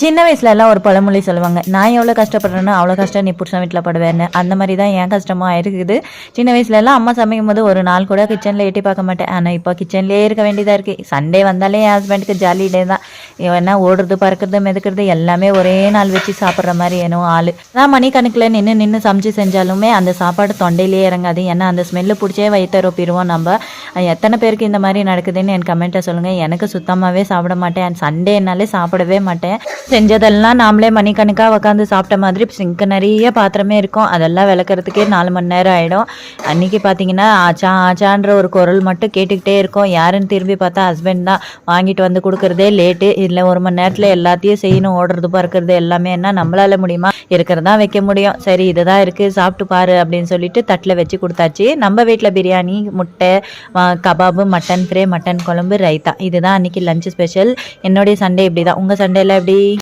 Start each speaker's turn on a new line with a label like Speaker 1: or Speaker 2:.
Speaker 1: சின்ன வயசுலலாம் ஒரு பழமொழி சொல்லுவாங்க, நான் எவ்வளோ கஷ்டப்படுறேனோ அவ்வளோ கஷ்டம் நீ புருஷன் வீட்டில் படுவேன்னு. அந்த மாதிரி தான் என் கஷ்டமும் ஆயிருக்குது. சின்ன வயசுலலாம் அம்மா சமைக்கும்போது ஒரு நாள் கூட கிச்சனில் எட்டி பார்க்க மாட்டேன். ஆனால் இப்போ கிச்சன்லேயே இருக்க வேண்டியதாக இருக்குது. சண்டே வந்தாலே என் ஹஸ்பண்டுக்கு ஜாலி டே தான். ஏன்னா ஓடுறது பறக்கிறது மிதக்கிறது எல்லாமே ஒரே நாள் வச்சு சாப்பிட்ற மாதிரி ஏனோ ஆள். நான் மணிக்கணக்கில் நின்று சமைச்சு செஞ்சாலுமே அந்த சாப்பாடு தொண்டையிலேயே இறங்காது. ஏன்னா அந்த ஸ்மெல்லு பிடிச்சே வயிற்ற ரொப்பிடுவோம் நம்ம. எத்தனை பேருக்கு இந்த மாதிரி நடக்குதுன்னு என் கமெண்ட்டை சொல்லுங்கள். எனக்கு சுத்தமாகவே சாப்பிட மாட்டேன். சண்டேனாலே சாப்பிடவே மாட்டேன். செஞ்சதெல்லாம் நாமளே மணிக்கணக்காக உட்காந்து சாப்பிட்ட மாதிரி சிங்க் நிறைய பாத்திரமே இருக்கும். அதெல்லாம் விளக்குறதுக்கே 4 மணி நேரம் ஆகிடும். அன்றைக்கி பார்த்தீங்கன்னா ஆச்சா ஆச்சான்ற ஒரு குரல் மட்டும் கேட்டுக்கிட்டே இருக்கும். யாருன்னு திரும்பி பார்த்தா ஹஸ்பண்ட் தான். வாங்கிட்டு வந்து கொடுக்குறதே லேட்டு. இதில் 1 மணி நேரத்தில் எல்லாத்தையும் செய்யணும். ஓடுறது பறக்கிறது எல்லாமே என்ன நம்மளால் முடியுமா? இருக்கிறதா வைக்க முடியும். சரி இதுதான் இருக்குது சாப்பிட்டு பாரு அப்படின்னு சொல்லிட்டு தட்டில் வச்சு கொடுத்தாச்சு. நம்ம வீட்டில் பிரியாணி, முட்டை, கபாபு, மட்டன் ஃப்ரை, மட்டன் குழம்பு, ரைத்தா. இதுதான் அன்றைக்கி லஞ்சு ஸ்பெஷல். என்னுடைய சண்டே இப்படி தான். உங்கள் சண்டேலாம் எப்படி?